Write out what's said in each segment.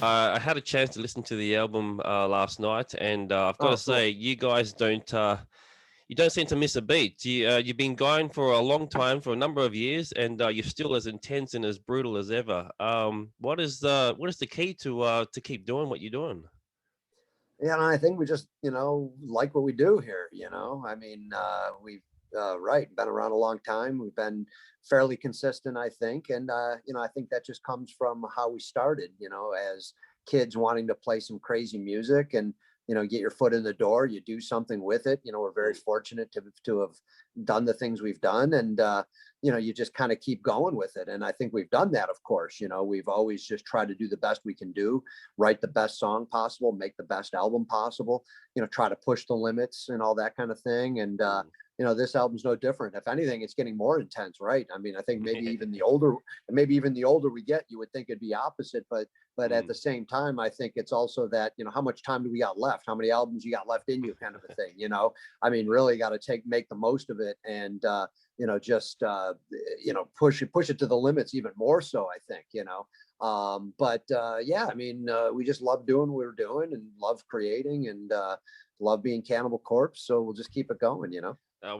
I had a chance to listen to the album last night, and I've got to Oh, cool. say, you guys don't seem to miss a beat. You've been going for a long time, for a number of years, and you're still as intense and as brutal as ever. What is the key to keep doing what you're doing? Yeah, and I think we just, like what we do here, I mean, we've, right, been around a long time. We've been fairly consistent, I think. And, I think that just comes from how we started, as kids wanting to play some crazy music and, get your foot in the door, you do something with it. We're very fortunate to have done the things we've done. And, you just kind of keep going with it. And I think we've done that, of course. We've always just tried to do the best we can do, write the best song possible, make the best album possible, try to push the limits and all that kind of thing. And, this album's no different. If anything, it's getting more intense, right? I mean, I think maybe even the older we get, you would think it'd be opposite, but at the same time, I think it's also that, how much time do we got left? How many albums you got left in you, kind of a thing, I mean, really got to make the most of it and, just, push it to the limits even more so, I think, yeah, I mean, we just love doing what we're doing and love creating and love being Cannibal Corpse. So we'll just keep it going,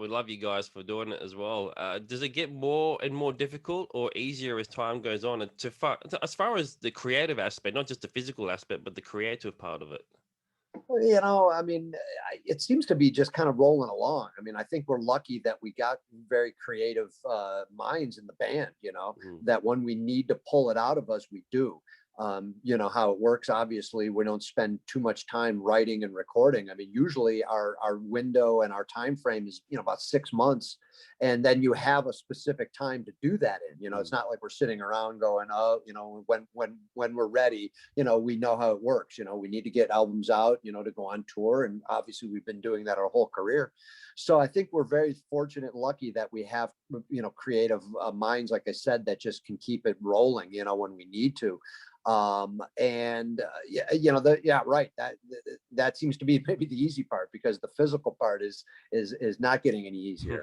We love you guys for doing it as well. Does it get more and more difficult or easier as time goes on? And as far as the creative aspect, not just the physical aspect, but the creative part of it. I mean, it seems to be just kind of rolling along. I mean, I think we're lucky that we got very creative minds in the band, that when we need to pull it out of us, we do. How it works, obviously, we don't spend too much time writing and recording. I mean, usually our window and our time frame is, about 6 months. And then you have a specific time to do that in, it's not like we're sitting around going, oh, when we're ready, we know how it works. We need to get albums out, to go on tour. And obviously we've been doing that our whole career. So I think we're very fortunate and lucky that we have, creative minds, like I said, that just can keep it rolling, when we need to. Yeah, right. That seems to be maybe the easy part, because the physical part is not getting any easier,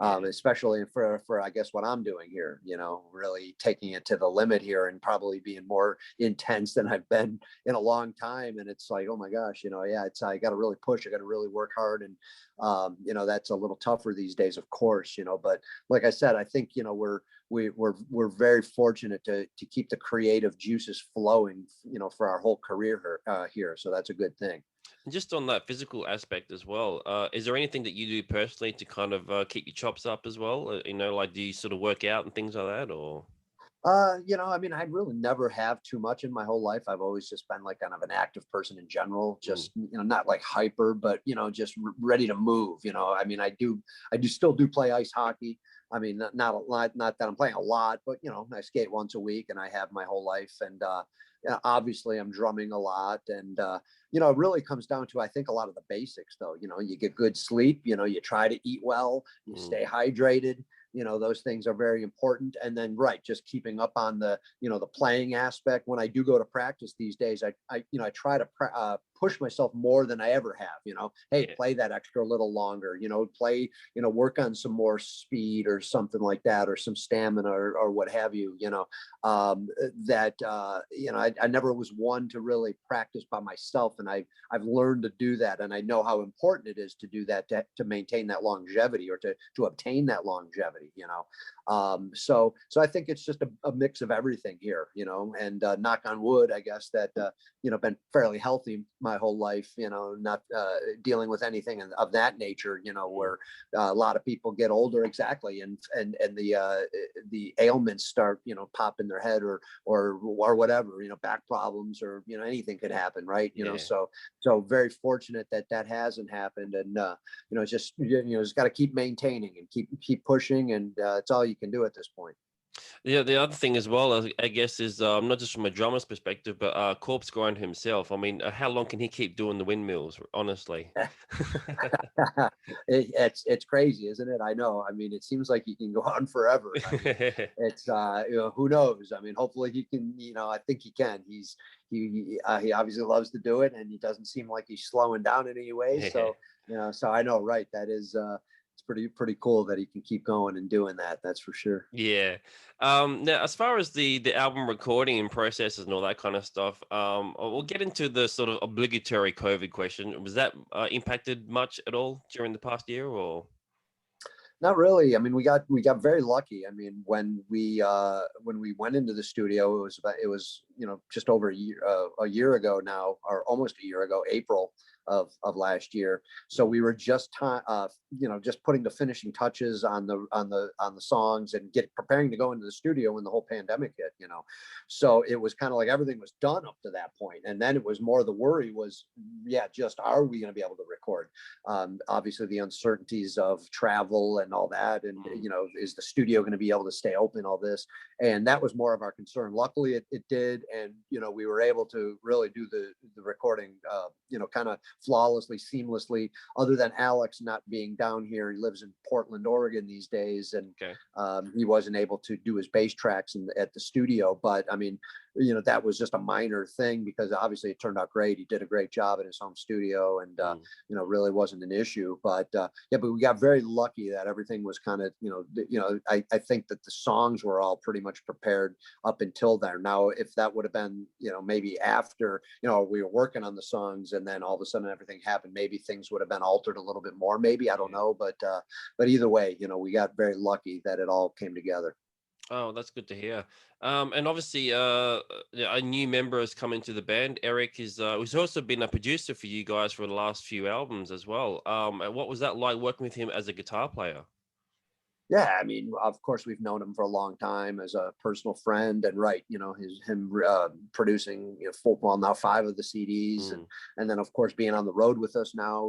especially for, I guess, what I'm doing here, really taking it to the limit here and probably being more intense than I've been in a long time. And it's like, oh my gosh, yeah, I got to really push. I got to really work hard. And, that's a little tougher these days, of course, but like I said, I think, we're very fortunate to keep the creative juices flowing, for our whole career here. So that's a good thing. Just on that physical aspect as well, is there anything that you do personally to kind of keep your chops up as well? Like, do you sort of work out and things like that, or? I mean, I really never have too much in my whole life. I've always just been like kind of an active person in general, just, not like hyper, but, just ready to move, I mean, I still do play ice hockey. I mean, not a lot, not that I'm playing a lot, but, I skate once a week and I have my whole life. And, obviously I'm drumming a lot. And, it really comes down to, I think, a lot of the basics though. You get good sleep, you try to eat well, you stay hydrated. Those things are very important. And then, right, just keeping up on the, the playing aspect. When I do go to practice these days, I try to push myself more than I ever have, hey, play that extra little longer, play, work on some more speed or something like that, or some stamina or what have you, I never was one to really practice by myself. And I've learned to do that. And I know how important it is to do that, to maintain that longevity, or to obtain that longevity, so I think it's just a mix of everything here, and knock on wood, I guess, that, been fairly healthy my whole life, not dealing with anything of that nature, where a lot of people get older, exactly, and the ailments start, pop in their head or whatever, back problems, or anything could happen, right? So very fortunate that hasn't happened. And just got to keep maintaining and keep pushing, and it's all you can do at this point. Yeah, the other thing as well, I guess, is not just from a drummer's perspective, but Corpsegrinder himself. I mean, how long can he keep doing the windmills? Honestly, it's crazy, isn't it? I know. I mean, it seems like he can go on forever. I mean, it's who knows? I mean, hopefully he can. I think he can. He obviously loves to do it, and he doesn't seem like he's slowing down in any way. So so I know, right? That is. it's pretty cool that he can keep going and doing that. That's for sure. Yeah. Now, as far as the album recording and processes and all that kind of stuff, we'll get into the sort of obligatory COVID question. Was that impacted much at all during the past year, or? Not really. I mean, we got very lucky. I mean, when we went into the studio, it was just over a year ago now, or almost a year ago, April of last year. So we were just just putting the finishing touches on the songs and preparing to go into the studio when the whole pandemic hit. So it was kind of like everything was done up to that point, and then it was more the worry was, just are we going to be able to record? Obviously, the uncertainties of travel and all that, and is the studio going to be able to stay open? All this, and that was more of our concern. Luckily, it did, and we were able to really do the recording, kind of flawlessly, seamlessly. Other than Alex not being down here, he lives in Portland, Oregon these days, and he wasn't able to do his bass tracks at the studio. But I mean, that was just a minor thing because obviously it turned out great. He did a great job in his home studio, and really wasn't an issue. But but we got very lucky that everything was kind of I think that the songs were all pretty much prepared up until then. Now, if that would have been maybe after we were working on the songs and then all of a sudden everything happened, maybe things would have been altered a little bit more. Maybe, I don't know, but either way, we got very lucky that it all came together. Oh, that's good to hear. And obviously, a new member has come into the band. Eric who's also been a producer for you guys for the last few albums as well. And what was that like working with him as a guitar player? Yeah, I mean, of course, we've known him for a long time as a personal friend, and him producing now 5 of the CDs, and then of course being on the road with us now,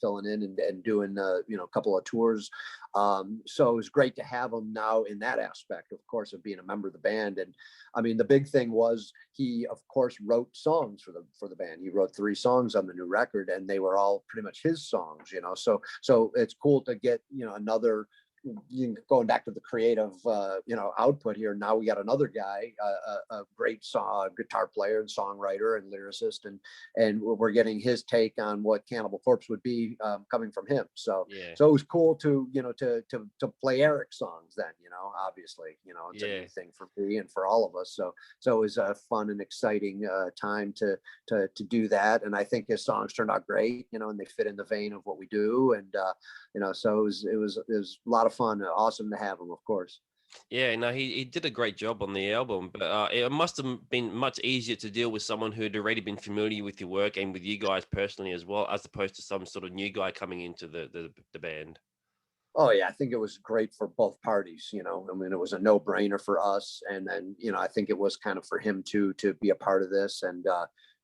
filling in and doing a couple of tours. So it was great to have him now in that aspect, of course, of being a member of the band. And I mean, the big thing was he, of course, wrote songs for the band. He wrote 3 songs on the new record, and they were all pretty much his songs. So it's cool to get another. Going back to the creative output here, now we got another guy, a great guitar player and songwriter and lyricist, and we're getting his take on what Cannibal Corpse would be, coming from him. So it was cool to to play Eric's songs then. Obviously, it's a new thing for me and for all of us. So it was a fun and exciting time to do that, and I think his songs turned out great, and they fit in the vein of what we do, and so it was a lot of fun. Awesome to have him, of course. Yeah, no, he did a great job on the album, but it must have been much easier to deal with someone who'd already been familiar with your work and with you guys personally as well, as opposed to some sort of new guy coming into the band. Oh yeah, I think it was great for both parties. I mean, it was a no-brainer for us, and then I think it was kind of for him too to be a part of this. And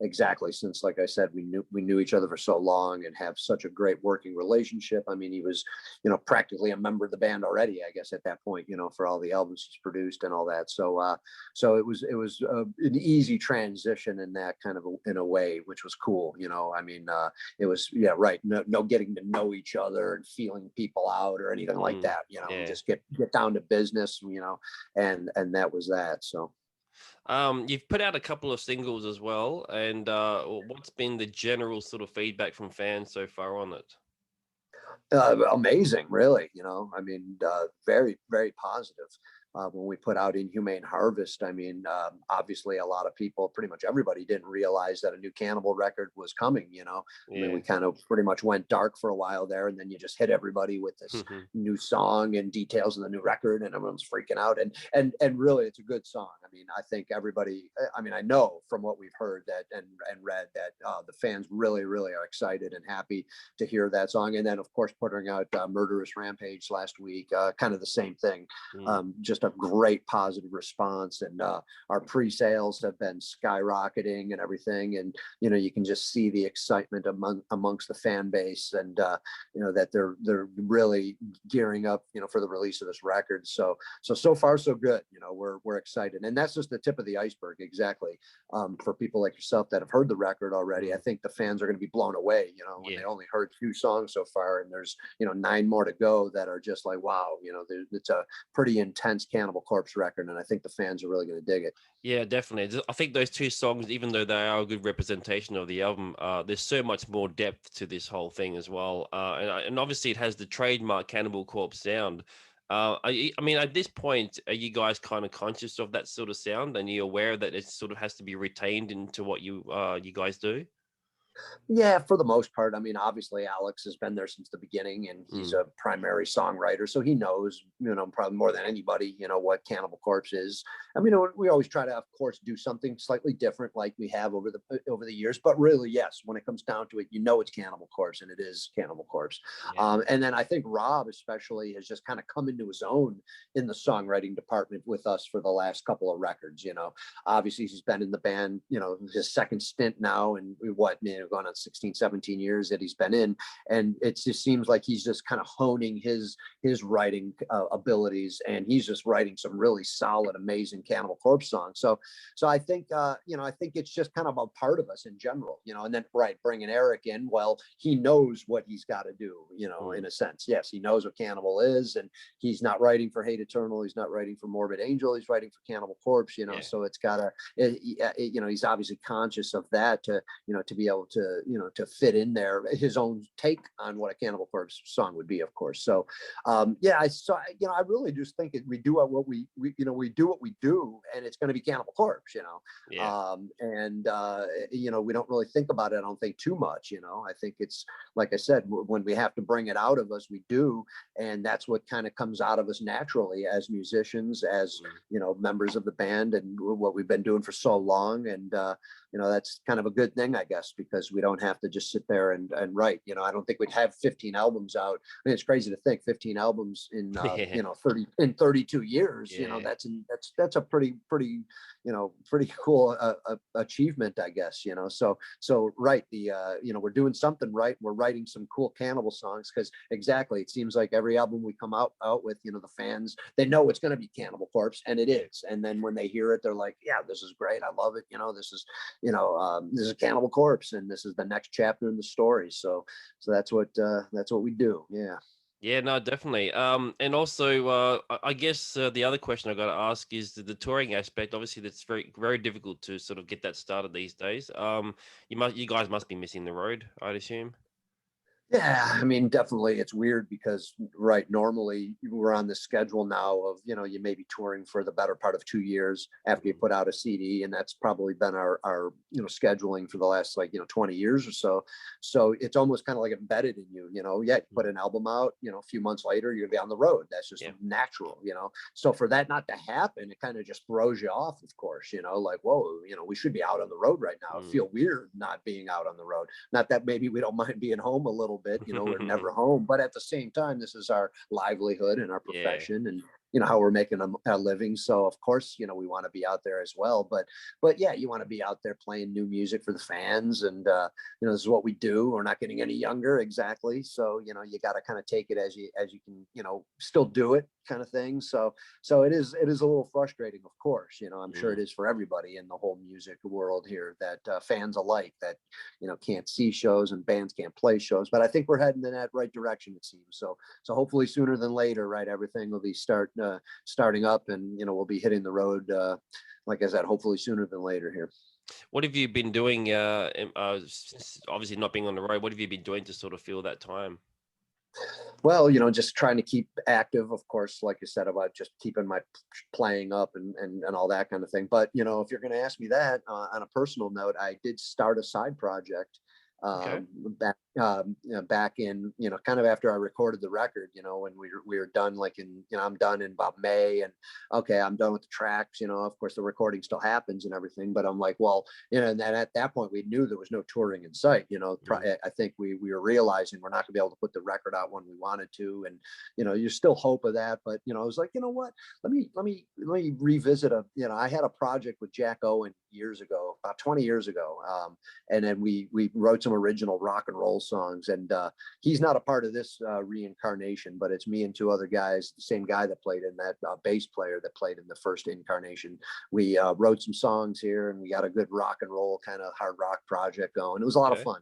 exactly, since like I said, we knew each other for so long and have such a great working relationship. I mean, he was practically a member of the band already, I guess, at that point, for all the albums he's produced and all that. So it was an easy transition in that kind of in a way, which was cool. I mean, it was right, no getting to know each other and feeling people out or anything like that. Just get down to business, and that was that. So you've put out a couple of singles as well, and what's been the general sort of feedback from fans so far on it? Amazing, really. I mean, very, very positive. When we put out Inhumane Harvest, I mean, obviously a lot of people, pretty much everybody, didn't realize that a new Cannibal record was coming. I mean, we kind of pretty much went dark for a while there, and then you just hit everybody with this new song and details of the new record, and everyone's freaking out. And really, it's a good song. I mean, I think everybody. I mean, I know from what we've heard that and read that the fans really, really are excited and happy to hear that song. And then, of course, putting out Murderous Rampage last week, kind of the same thing. Just a great positive response, and our pre-sales have been skyrocketing and everything, and you can just see the excitement amongst the fan base, and that they're really gearing up for the release of this record. So far so good. We're excited, and that's just the tip of the iceberg. Exactly. For people like yourself that have heard the record already, I think the fans are going to be blown away when they only heard 2 songs so far, and there's 9 more to go that are just like, wow, it's a pretty intense Cannibal Corpse record, and I think the fans are really going to dig it. Yeah, definitely. I think those two songs, even though they are a good representation of the album, there's so much more depth to this whole thing as well. And obviously it has the trademark Cannibal Corpse sound. I mean, at this point, are you guys kind of conscious of that sort of sound, and you're aware that it sort of has to be retained into what you guys do? Yeah, for the most part. I mean, obviously Alex has been there since the beginning, and he's Mm. a primary songwriter, so he knows, probably more than anybody, what Cannibal Corpse is. I mean, we always try to, of course, do something slightly different, like we have over the years. But really, yes, when it comes down to it, it's Cannibal Corpse, and it is Cannibal Corpse. Yeah. And then I think Rob, especially, has just kind of come into his own in the songwriting department with us for the last couple of records. Obviously he's been in the band, his second stint now, and going on 16, 17 years that he's been in, and it just seems like he's just kind of honing his writing abilities, and he's just writing some really solid, amazing Cannibal Corpse songs. So I think I think it's just kind of a part of us in general, and then bringing Eric in, well, he knows what he's got to do, in a sense. Yes, he knows what Cannibal is, and he's not writing for Hate Eternal, he's not writing for Morbid Angel, he's writing for Cannibal Corpse, Yeah. So it's gotta, he's obviously conscious of that to be able to fit in there his own take on what a Cannibal Corpse song would be, of course. So I really just think we do what we do what we do, and it's going to be Cannibal Corpse. Yeah. We don't really think about it, I don't think, too much. I think it's, like I said, when we have to bring it out of us, we do, and that's what kind of comes out of us naturally as musicians, as members of the band, and what we've been doing for so long. And that's kind of a good thing, I guess, because we don't have to just sit there and write. I don't think we'd have 15 albums out. I mean, it's crazy to think 15 albums in 32 years. Yeah. That's a pretty cool achievement, I guess. So right, we're doing something right. We're writing some cool Cannibal songs, because exactly, it seems like every album we come out with, the fans, they know it's going to be Cannibal Corpse, and it is. And then when they hear it, they're like, yeah, this is great, I love it. This is Cannibal Corpse, and this is the next chapter in the story. So that's what we do. Yeah. Yeah, no, definitely. And also, I guess the other question I got to ask is the touring aspect. Obviously, that's very, very difficult to sort of get that started these days. You guys must be missing the road, I'd assume. Yeah, I mean, definitely it's weird because, right, normally we're on the schedule now of, you may be touring for the better part of 2 years after you put out a CD, and that's probably been our scheduling for the last 20 years or so. So it's almost kind of like embedded in you, you put an album out, a few months later, you're gonna be on the road. That's just natural, So for that not to happen, it kind of just throws you off, of course, like, whoa, we should be out on the road right now. It feel weird not being out on the road. Not that maybe we don't mind being home a little bit, we're never home, but at the same time, this is our livelihood and our profession, and how we're making a living. So of course, we want to be out there as well, but yeah, you want to be out there playing new music for the fans, and this is what we do. We're not getting any younger, exactly. So you got to kind of take it as you can, still do it, kind of thing. So it is a little frustrating, of course. I'm sure it is for everybody in the whole music world here, that fans alike, that can't see shows and bands can't play shows. But I think we're heading in that right direction, it seems. So hopefully sooner than later, right, everything will be starting up, and we'll be hitting the road, like I said, hopefully sooner than later here. What have you been doing? Obviously not being on the road, what have you been doing to sort of fill that time? Well, just trying to keep active, of course, like you said, about just keeping my playing up and all that kind of thing. But, if you're going to ask me that, on a personal note, I did start a side project back in, kind of after I recorded the record, when we were done, like in, I'm done in about May, and okay, I'm done with the tracks, of course the recording still happens and everything, but I'm like, well, and then at that point we knew there was no touring in sight, I think we were realizing we're not gonna be able to put the record out when we wanted to, and you still hope of that, but I was like, what, let me revisit I had a project with Jack Owen years ago, about 20 years ago, and then we wrote some original rock and roll songs, and he's not a part of this reincarnation, but it's me and two other guys, the same guy that played in that, bass player that played in the first incarnation. We wrote some songs here, and we got a good rock and roll kind of hard rock project going. It was a lot of fun,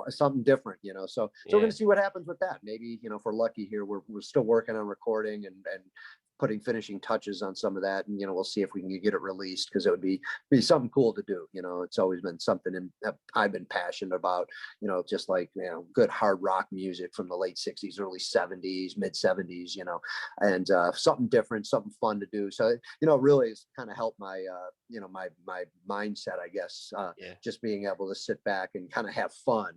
something different, so we're gonna see what happens with that. Maybe if we're lucky here, we're still working on recording and putting finishing touches on some of that, and we'll see if we can get it released, because it would be something cool to do. It's always been something I've been passionate about. Just like good hard rock music from the late '60s, early '70s, mid '70s. And something different, something fun to do. So really has kind of helped my my mindset, I guess. Just being able to sit back and kind of have fun.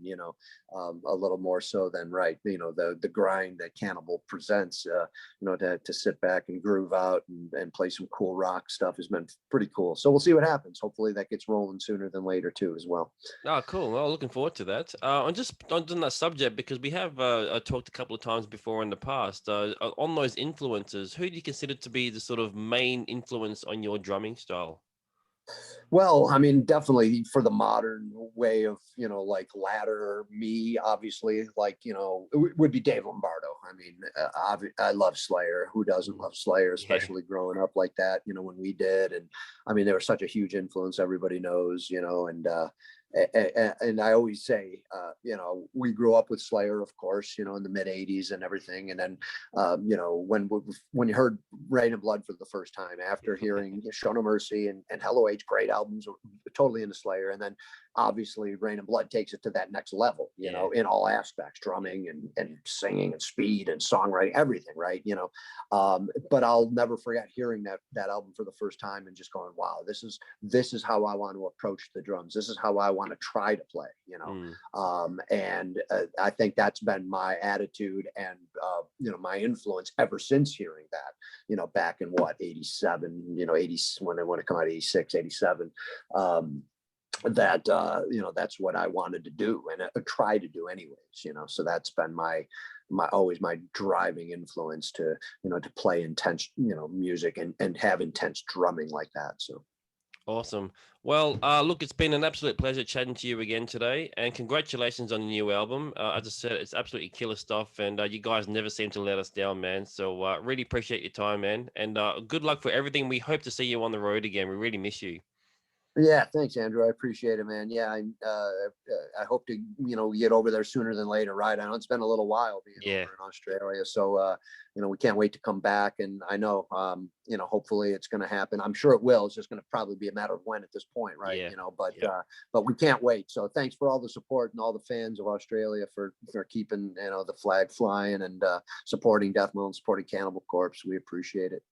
A little more so than the grind that Cannibal presents. To sit back and groove out and play some cool rock stuff has been pretty cool. So we'll see what happens. Hopefully that gets rolling sooner than later too, as well. Oh, cool. Well, looking forward to that. And just on that subject, because we have talked a couple of times before in the past, on those influences, who do you consider to be the sort of main influence on your drumming style? Well, I mean, definitely for the modern way of, like ladder, me, obviously, like, it would be Dave Lombardo. I mean, I love Slayer. Who doesn't love Slayer, especially growing up like that, when we did. And I mean, they were such a huge influence, everybody knows, and I always say, we grew up with Slayer, of course, in the mid '80s and everything. And then, when you heard Rain and Blood for the first time, after hearing Show No Mercy and Hello Age, great albums, totally into Slayer. And then obviously Rain and Blood takes it to that next level, in all aspects, drumming and singing and speed and songwriting, everything. Right. But I'll never forget hearing that album for the first time and just going, wow, this is how I want to approach the drums. This is how I want to try to play, and I think that's been my attitude and, my influence ever since hearing that, back in what, 87, 80, when it come out, 86, 87, that, that's what I wanted to do and try to do anyways, so that's been my always my driving influence to, to play intense, music and have intense drumming like that. So. Awesome. Well, look, it's been an absolute pleasure chatting to you again today, and congratulations on the new album. As I said, it's absolutely killer stuff, and you guys never seem to let us down, man. So really appreciate your time, man, and good luck for everything. We hope to see you on the road again. We really miss you. Yeah, thanks, Andrew. I appreciate it, man. Yeah, I hope to get over there sooner than later. Right? I know it's been a little while being over in Australia, so we can't wait to come back. And I know hopefully it's going to happen. I'm sure it will. It's just going to probably be a matter of when at this point, right? But we can't wait. So thanks for all the support and all the fans of Australia for keeping the flag flying and supporting Death Metal and supporting Cannibal Corpse. We appreciate it.